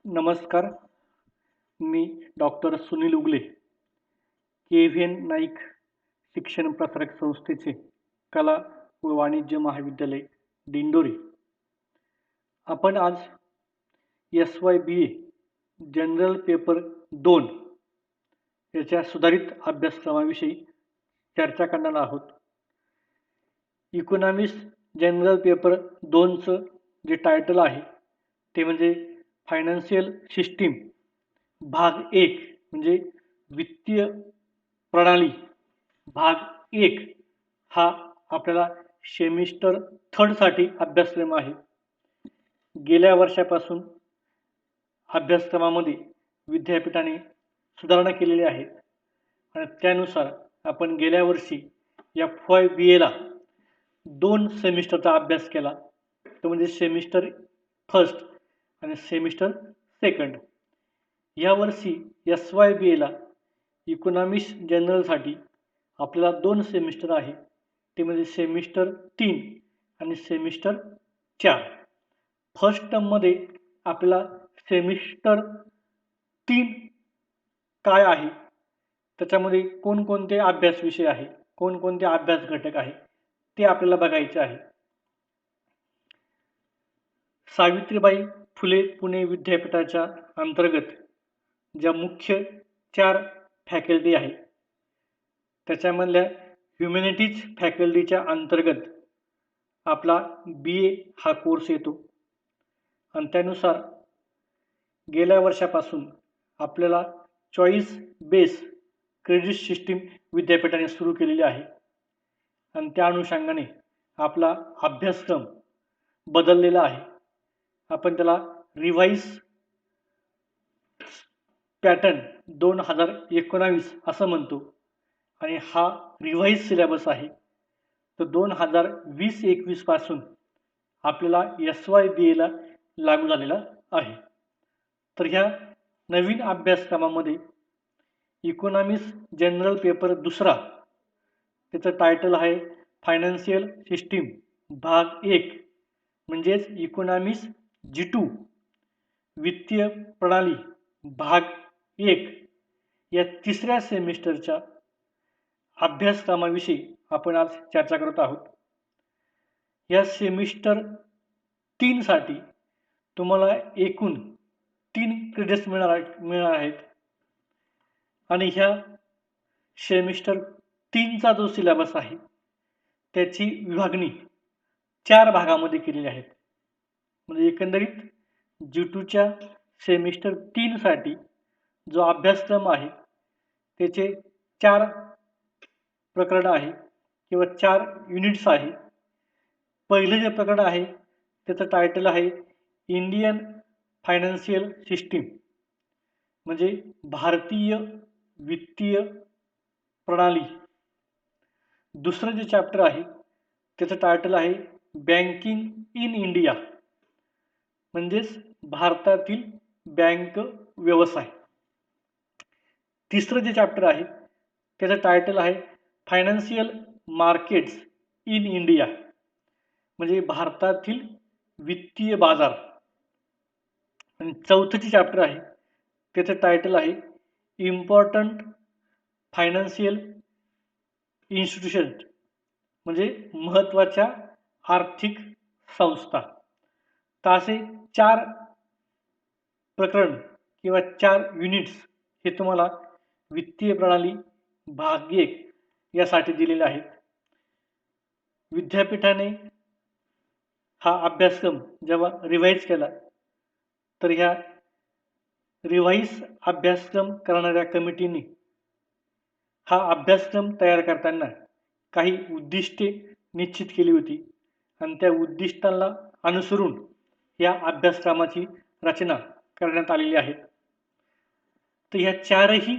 नमस्कार. मी डॉक्टर सुनील उगले, के.व्ही.एन. नाईक शिक्षण प्रसारक संस्थेचे कला व वाणिज्य महाविद्यालय दिंडोरी. आपण आज SY-BA जनरल पेपर 2 याच्या सुधारित अभ्यासक्रमाविषयी चर्चा करणार आहोत. इकॉनॉमिक्स जनरल पेपर 2चं जे टायटल आहे ते म्हणजे फायनान्शियल सिस्टीम भाग 1 म्हणजे वित्तीय प्रणाली भाग 1 हा आपल्याला सेमिस्टर 3 साठी अभ्यासक्रम आहे. गेल्या वर्षापासून अभ्यासक्रमामध्ये विद्यापीठाने सुधारणा केलेली आहे आणि त्यानुसार आपण गेल्या वर्षी FY-BA ला 2 सेमिस्टरचा अभ्यास केला, तो म्हणजे सेमिस्टर फर्स्ट आणि सेमिस्टर सेकंड. यावर्षी SY-BA ला इकॉनॉमिक्स जनरलसाठी आपल्याला 2 सेमिस्टर आहे, ते म्हणजे सेमिस्टर 3 आणि सेमिस्टर 4. फर्स्ट टर्ममध्ये आपल्याला सेमिस्टर 3 काय आहे, त्याच्यामध्ये कोणकोणते अभ्यास विषय आहे, कोणकोणते अभ्यास घटक आहे ते आपल्याला बघायचे आहे. सावित्रीबाई फुले पुणे विद्यापीठाच्या अंतर्गत ज्या मुख्य 4 फॅकल्टी आहेत त्याच्यामधल्या ह्युमॅनिटीज फॅकल्टीच्या अंतर्गत आपला BA हा कोर्स येतो आणि त्यानुसार गेल्या वर्षापासून आपल्याला चॉईस बेस क्रेडिट सिस्टीम विद्यापीठाने सुरू केलेली आहे आणि त्या अनुषंगाने आपला अभ्यासक्रम बदललेला आहे. आपण त्याला रिवाइज पॅटर्न 2019 असं म्हणतो आणि हा रिवाइज सिलेबस आहे. तर 2020-21 पासून आपल्याला SY-BA ला लागू झालेला आहे. तर ह्या नवीन अभ्यासक्रमामध्ये इकॉनॉमिक्स जनरल पेपर 2 त्याचं टायटल आहे फायनान्शियल सिस्टीम भाग 1 म्हणजेच इकॉनॉमिक्स G2 वित्तीय प्रणाली भाग 1 या 3ऱ्या सेमिस्टरच्या अभ्यासक्रमाविषयी आपण आज चर्चा करत आहोत. या सेमिस्टर 3 साठी तुम्हाला एकूण 3 क्रेडिट्स मिळणार आहेत आणि ह्या सेमिस्टर 3चा जो सिलेबस आहे त्याची विभागणी 4 भागामध्ये केलेली आहे. म्हणजे एकंदरीत G2च्या सेमिस्टर 3 साठी जो अभ्यासक्रम आहे त्याचे 4 प्रकरण आहे किंवा 4 युनिट्स आहे. पहिलं जे प्रकरण आहे त्याचं टायटल आहे इंडियन फायनान्शियल सिस्टीम म्हणजे भारतीय वित्तीय प्रणाली. दुसरं जे चॅप्टर आहे त्याचं टायटल आहे बँकिंग इन इंडिया म्हणजेच भारतातील बँक व्यवसाय. तिसरं जे चॅप्टर आहे त्याचं टायटल आहे फायनान्शियल मार्केट्स इन इंडिया म्हणजे भारतातील वित्तीय बाजार. आणि चौथं जे चॅप्टर आहे त्याचं टायटल आहे इम्पॉर्टंट फायनान्शियल इन्स्टिट्यूशन म्हणजे महत्त्वाच्या आर्थिक संस्था. तर असे 4 प्रकरण किंवा 4 युनिट्स हे तुम्हाला वित्तीय प्रणाली भाग 1 यासाठी दिलेले आहेत. विद्यापीठाने हा अभ्यासक्रम जेव्हा रिवाइज केला तर ह्या रिवाइज अभ्यासक्रम करणाऱ्या कमिटीने हा अभ्यासक्रम तयार करताना काही उद्दिष्टे निश्चित केली होती आणि त्या उद्दिष्टांना अनुसरून या अभ्यासक्रमाची रचना करण्यात आलेली आहे. तर ह्या 4ही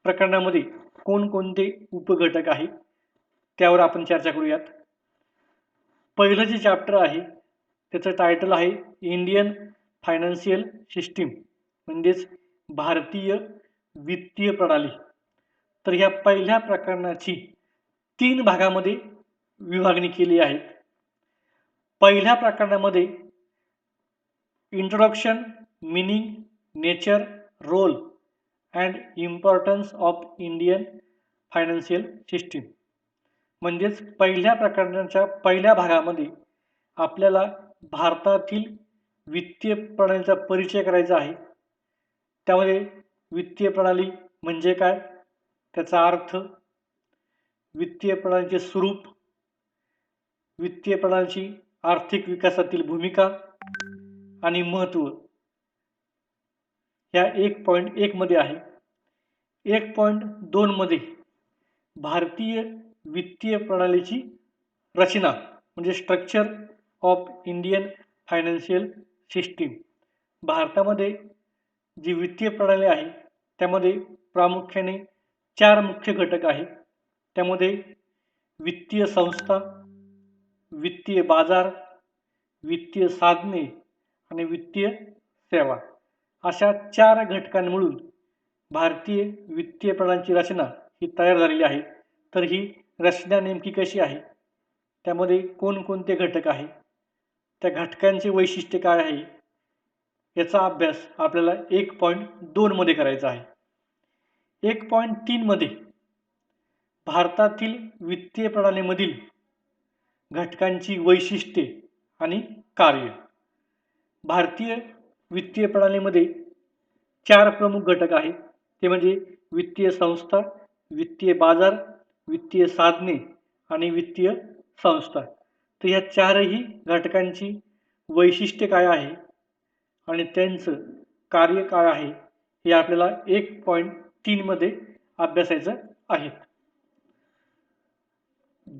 प्रकरणामध्ये कोणकोणते उपघटक आहेत त्यावर आपण चर्चा करूयात. पहिलं जे चॅप्टर आहे त्याचं टायटल आहे इंडियन फायनान्शियल सिस्टीम म्हणजेच भारतीय वित्तीय प्रणाली. तर ह्या पहिल्या प्रकरणाची 3 भागामध्ये विभागणी केली आहे. पहिल्या प्रकरणामध्ये introduction, meaning nature, role and importance of Indian financial system. म्हणजेच पहिल्या प्रकरणाच्या पहिल्या भागामध्ये आपल्याला भारतातील वित्तीय प्रणालीचा परिचय करायचा आहे. त्यामध्ये वित्तीय प्रणाली म्हणजे काय, त्याचा अर्थ, वित्तीय प्रणालीचे स्वरूप, वित्तीय प्रणालीची आर्थिक विकासातील भूमिका आणि महत्त्व ह्या 1.1 मध्ये आहे. 1.2 मध्ये भारतीय वित्तीय प्रणालीची रचना म्हणजे structure of Indian financial system. भारतामध्ये जी वित्तीय प्रणाली आहे त्यामध्ये प्रामुख्याने 4 मुख्य घटक आहेत. त्यामध्ये वित्तीय संस्था, वित्तीय बाजार, वित्तीय साधने आणि वित्तीय सेवा अशा 4 घटकांमिळून भारतीय वित्तीय प्रणालीची रचना ही तयार झालेली आहे. तर ही रचना नेमकी कशी आहे, त्यामध्ये कोणकोणते घटक आहे, त्या घटकांचे वैशिष्ट्य काय आहे, याचा अभ्यास आपल्याला 1.2 मध्ये करायचा आहे. 1.3 मध्ये भारतातील वित्तीय प्रणालीमधील घटकांची वैशिष्ट्ये आणि कार्य. भारतीय वित्तीय प्रणालीमध्ये 4 प्रमुख घटक आहेत. ते म्हणजे वित्तीय संस्था, वित्तीय बाजार, वित्तीय साधने आणि वित्तीय संस्था. तर ह्या 4ही घटकांची वैशिष्ट्ये काय आहे आणि त्यांचं कार्य काय आहे हे आपल्याला 1.3 मध्ये अभ्यासायचं आहे.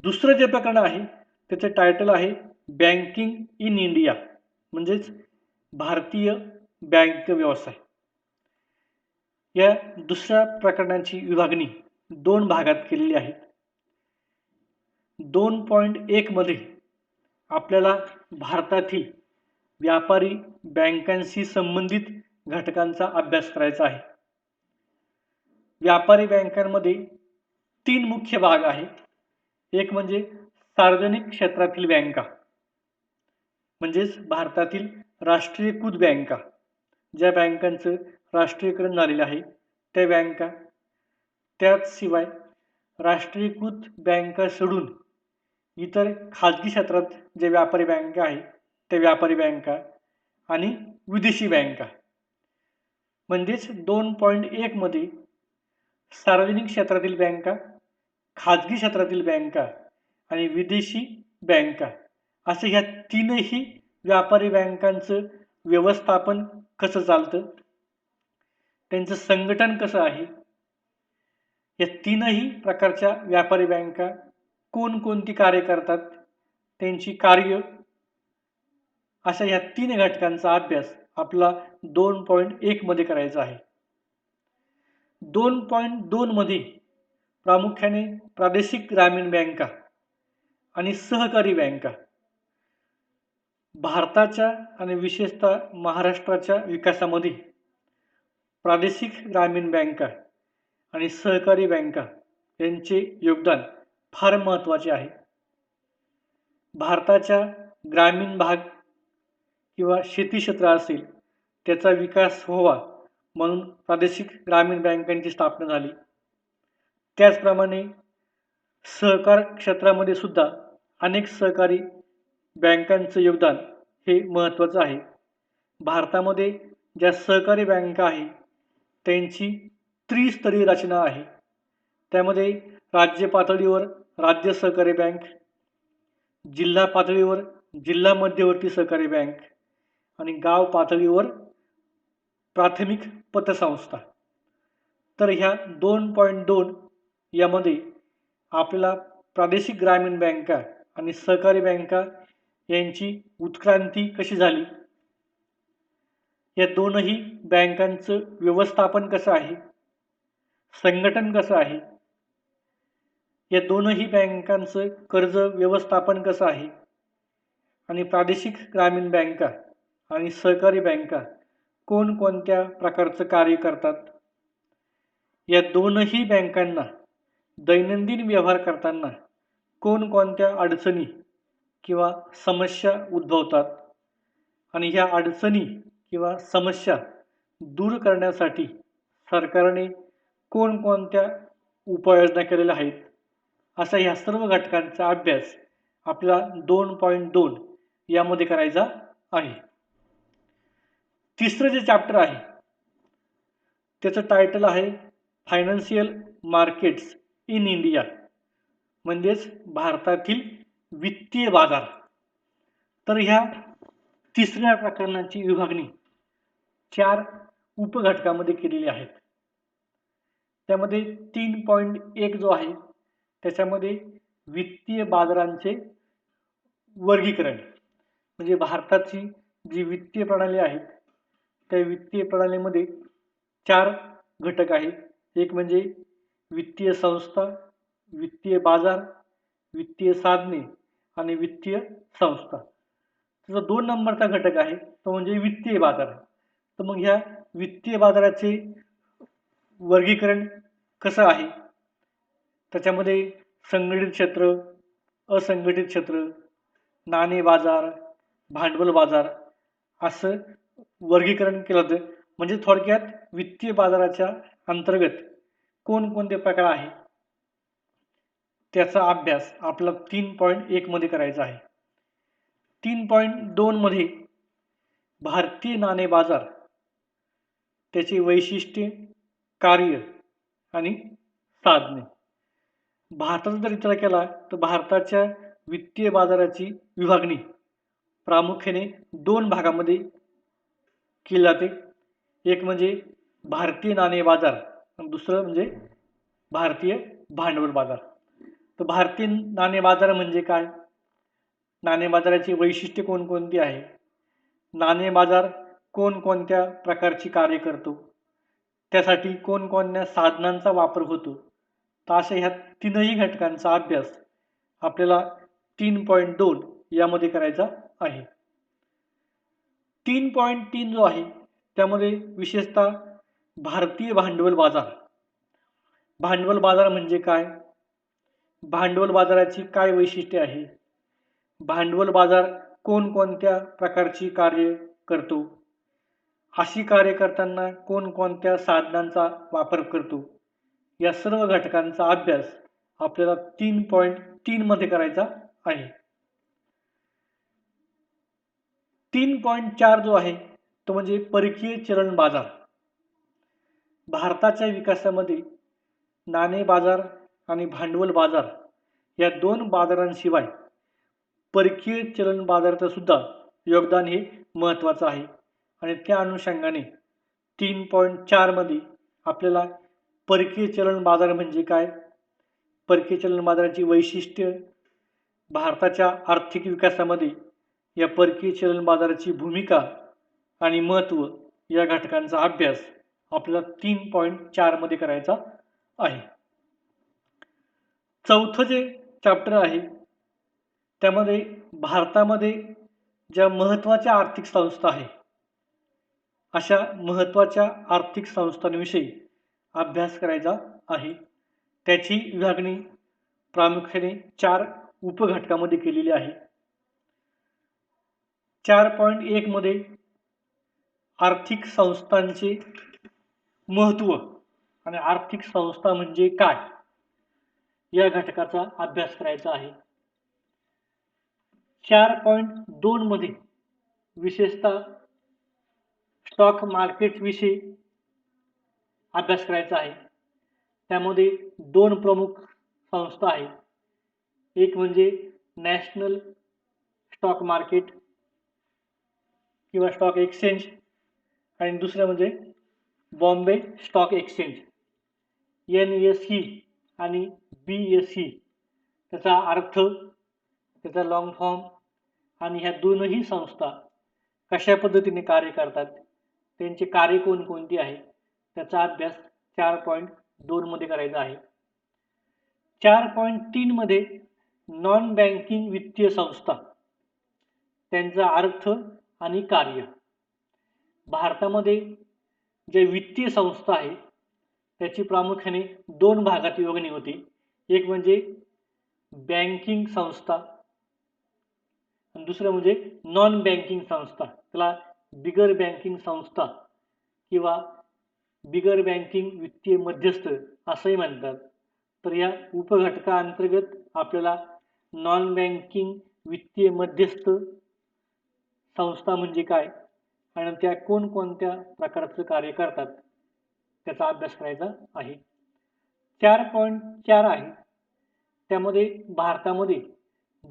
दुसरं जे प्रकरण आहे त्याचं टायटल आहे बँकिंग इन इंडिया, म्हणजेच भारतीय बँक व्यवसाय. या दुसऱ्या प्रकरणाची विभागणी 2 भागात केलेली आहे. 2.1 मध्ये आपल्याला भारतातील व्यापारी बँकांशी संबंधित घटकांचा अभ्यास करायचा आहे. व्यापारी बँकांमध्ये 3 मुख्य भाग आहेत. एक म्हणजे सार्वजनिक क्षेत्रातील बँका, म्हणजेच भारतातील राष्ट्रीयकृत बँका, ज्या बँकांचं राष्ट्रीयकरण झालेलं आहे त्या बँका. त्याचशिवाय राष्ट्रीयकृत बँका सोडून इतर खाजगी क्षेत्रात जे व्यापारी बँका आहेत त्या व्यापारी बँका आणि विदेशी बँका. म्हणजेच 2.1 मध्ये सार्वजनिक क्षेत्रातील बँका, खाजगी क्षेत्रातील बँका आणि विदेशी बँका असे ह्या 3ही व्यापारी बँकांचं व्यवस्थापन कसं चालतं, त्यांचं संघटन कसं आहे, या 3ही प्रकारच्या व्यापारी बँका कोणकोणती कार्य करतात, त्यांची कार्य, अशा ह्या 3 घटकांचा अभ्यास आपला 2.1 मध्ये करायचा आहे. 2.2 मध्ये प्रामुख्याने प्रादेशिक ग्रामीण बँका आणि सहकारी बँका, भारताच्या आणि विशेषतः महाराष्ट्राच्या विकासामध्ये प्रादेशिक ग्रामीण बँका आणि सहकारी बँका यांचे योगदान फार महत्त्वाचे आहे. भारताच्या ग्रामीण भाग किंवा शेती क्षेत्र असेल त्याचा विकास व्हावा म्हणून प्रादेशिक ग्रामीण बँकांची स्थापना झाली. त्याचप्रमाणे सहकार क्षेत्रामध्ये सुद्धा अनेक सहकारी बँकांचं योगदान हे महत्त्वाचं आहे. भारतामध्ये ज्या सहकारी बँका आहेत त्यांची त्रिस्तरीय रचना आहे. त्यामध्ये राज्य पातळीवर राज्य सहकारी बँक, जिल्हा पातळीवर जिल्हा मध्यवर्ती सहकारी बँक आणि गाव पातळीवर प्राथमिक पतसंस्था. तर ह्या 2.2 यामध्ये आपल्याला प्रादेशिक ग्रामीण बँका आणि सहकारी बँका यांची उत्क्रांती कशी झाली, या दोनही बँकांचं व्यवस्थापन कसं आहे, संघटन कसं आहे, या दोनही बँकांचं कर्ज व्यवस्थापन कसं आहे आणि प्रादेशिक ग्रामीण बँका आणि सहकारी बँका कोणकोणत्या प्रकारचं कार्य करतात, या दोनही बँकांना दैनंदिन व्यवहार करताना कोणकोणत्या अडचणी किंवा समस्या उद्भवतात आणि ह्या अडचणी किंवा समस्या दूर करण्यासाठी सरकारने कोणकोणत्या उपाययोजना केलेल्या आहेत, अशा ह्या सर्व घटकांचा अभ्यास आपल्याला 2.2 यामध्ये करायचा आहे. तिसरं जे चॅप्टर आहे त्याचं टायटल आहे फायनान्शियल मार्केट्स इन इंडिया, म्हणजेच भारतातील वित्तीय बाजार. तर ह्या तिसऱ्या प्रकरणाची विभागणी 4 उपघटकामध्ये केलेली आहेत. त्यामध्ये 3.1 जो आहे त्याच्यामध्ये वित्तीय बाजारांचे वर्गीकरण, म्हणजे भारताची जी वित्तीय प्रणाली आहे त्या वित्तीय प्रणालीमध्ये 4 घटक आहेत. एक म्हणजे वित्तीय संस्था, वित्तीय बाजार, वित्तीय साधने आणि वित्तीय संस्था. त्याचा 2 नंबरचा घटक आहे तो म्हणजे वित्तीय बाजार. तर मग ह्या वित्तीय बाजाराचे वर्गीकरण कसं आहे, त्याच्यामध्ये संघटित क्षेत्र, असंघटित क्षेत्र, नाणे बाजार, भांडवल बाजार असं वर्गीकरण केलं जातं. म्हणजे थोडक्यात वित्तीय बाजाराच्या अंतर्गत कोणकोणते प्रकार आहे त्याचा अभ्यास आपला 3.1 मध्ये करायचा आहे. 3.2 मध्ये भारतीय नाणे बाजार, त्याची वैशिष्ट्ये, कार्य आणि साधने. भारताचा जर विचार केला तर भारताच्या वित्तीय बाजाराची विभागणी प्रामुख्याने 2 भागामध्ये केली जाते. एक म्हणजे भारतीय नाणे बाजार आणि दुसरं म्हणजे भारतीय भांडवल बाजार. तर भारतीय नाणे बाजार म्हणजे काय, नाणे बाजाराची वैशिष्ट्ये कोणकोणती आहे, नाणे बाजार कोणकोणत्या प्रकारची कार्य करतो, त्यासाठी कोणकोणत्या साधनांचा वापर होतो, तर अशा ह्या 3ही घटकांचा अभ्यास आपल्याला 3.2 यामध्ये करायचा आहे. 3.3 जो आहे त्यामध्ये विशेषतः भारतीय भांडवल बाजार. भांडवल बाजार म्हणजे काय, भांडवल बाजाराची काय वैशिष्ट्ये आहे, भांडवल बाजार कोणकोणत्या प्रकारची कार्य करतो, अशी कार्य करताना कोणकोणत्या साधनांचा वापर करतो, या सर्व घटकांचा अभ्यास आपल्याला 3.3 मध्ये करायचा आहे. 3.4 जो आहे तो म्हणजे परकीय चलन बाजार. भारताच्या विकासामध्ये नाणे बाजार आणि भांडवल बाजार या 2 बाजारांशिवाय परकीय चलन बाजाराचं सुद्धा योगदान हे महत्त्वाचं आहे. आणि त्या अनुषंगाने 3.4 मध्ये आपल्याला परकीय चलन बाजार म्हणजे काय, परकीय चलन बाजाराची वैशिष्ट्य, भारताच्या आर्थिक विकासामध्ये या परकीय चलन बाजाराची भूमिका आणि महत्त्व या घटकांचा अभ्यास आपल्याला 3.4 मध्ये करायचा आहे. चौथं जे चॅप्टर आहे त्यामध्ये भारतामध्ये ज्या महत्त्वाच्या आर्थिक संस्था आहे अशा महत्त्वाच्या आर्थिक संस्थांविषयी अभ्यास करायचा आहे. त्याची विभागणी प्रामुख्याने 4 उपघटकामध्ये केलेली आहे. 4.1 मध्ये आर्थिक संस्थांचे महत्त्व आणि आर्थिक संस्था म्हणजे काय या घटकाचा अभ्यास करायचा आहे. 4.2 मध्ये विशेषतः स्टॉक मार्केट विषयी अभ्यास करायचा आहे. त्यामध्ये 2 प्रमुख संस्था आहेत. एक म्हणजे नॅशनल स्टॉक मार्केट किंवा स्टॉक एक्सचेंज आणि दुसरं म्हणजे बॉम्बे स्टॉक एक्सचेंज, NSE आणि BSE. त्याचा अर्थ, त्याचा लॉंग फॉर्म आणि ह्या दोनही संस्था कशा पद्धतीने कार्य करतात, त्यांचे कार्य कोणकोणती आहे त्याचा अभ्यास 4.2 मध्ये करायचा आहे. 4.3 मध्ये नॉन बँकिंग वित्तीय संस्था, त्यांचा अर्थ आणि कार्य. भारतामध्ये जे वित्तीय संस्था आहे त्याची प्रामुख्याने 2 भागात विभागणी होते. एक म्हणजे बँकिंग संस्था आणि दुसरं म्हणजे नॉन बँकिंग संस्था. त्याला बिगर बँकिंग संस्था किंवा बिगर बँकिंग वित्तीय मध्यस्थ असंही म्हणतात. तर या उपघटकाअंतर्गत आपल्याला नॉन बँकिंग वित्तीय मध्यस्थ संस्था म्हणजे काय आणि त्या कोणकोणत्या प्रकारचं कार्य करतात त्याचा अभ्यास करायचा आहे. 4.4 आहे त्यामध्ये भारतामध्ये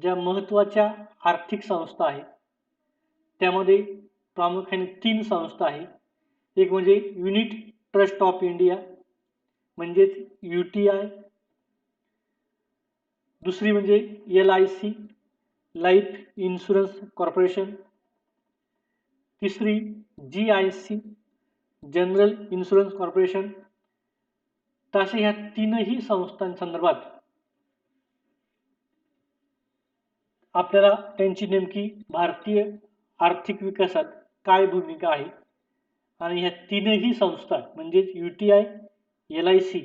ज्या महत्त्वाच्या आर्थिक संस्था आहेत त्यामध्ये प्रामुख्याने 3 संस्था आहेत. एक म्हणजे युनिट ट्रस्ट ऑफ इंडिया म्हणजेच UTI, दुसरी म्हणजे LIC लाईफ इन्शुरन्स कॉर्पोरेशन, तिसरी GIC जनरल इन्शुरन्स कॉर्पोरेशन. तसे ह्या तीनही संस्थांसंदर्भात आपल्याला त्यांची नेमकी भारतीय आर्थिक विकासात काय भूमिका आहे आणि ह्या तीनही संस्था म्हणजेच UTI, LIC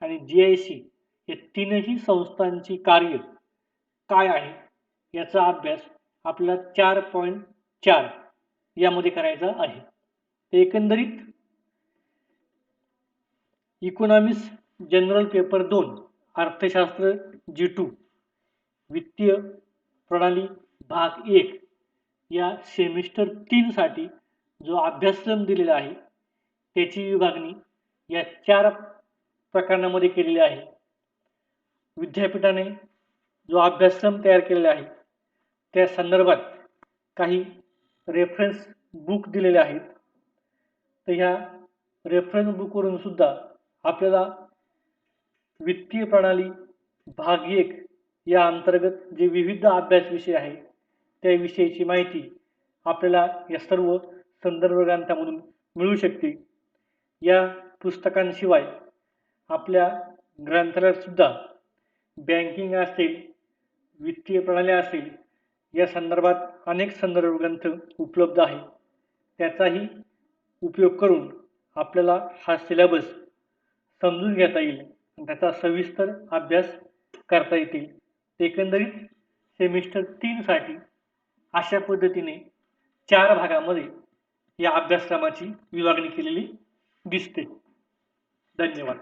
आणि GIC हे तीनही संस्थांची कार्य काय आहे याचा अभ्यास आपल्याला 4.4 यामध्ये करायचा आहे. एकंदरीत इकॉनॉमिक्स जनरल पेपर 2 अर्थशास्त्र G2 वित्तीय प्रणाली भाग 1 या सेमिस्टर 3 साठी जो अभ्यासक्रम दिलेला आहे त्याची विभागणी या 4 प्रकरणामध्ये केलेली आहे. विद्यापीठाने जो अभ्यासक्रम तयार केलेला आहे त्या संदर्भात काही रेफरन्स बुक दिलेले आहेत. तर ह्या रेफरन्स बुकवरून सुद्धा आपल्याला वित्तीय प्रणाली भाग 1 या अंतर्गत जे विविध अभ्यास विषय आहेत त्याविषयीची माहिती आपल्याला या सर्व संदर्भ ग्रंथामधून मिळू शकते. या पुस्तकांशिवाय आपल्या ग्रंथालयात सुद्धा बँकिंग असेल, वित्तीय प्रणाली असेल या संदर्भात अनेक संदर्भ ग्रंथ उपलब्ध आहेत. त्याचाही उपयोग करून आपल्याला हा सिलेबस समजून घेता येईल आणि त्याचा सविस्तर अभ्यास करता येतील. एकंदरीत सेमिस्टर 3 साठी अशा पद्धतीने 4 भागामध्ये या अभ्यासक्रमाची विभागणी केलेली दिसते. धन्यवाद.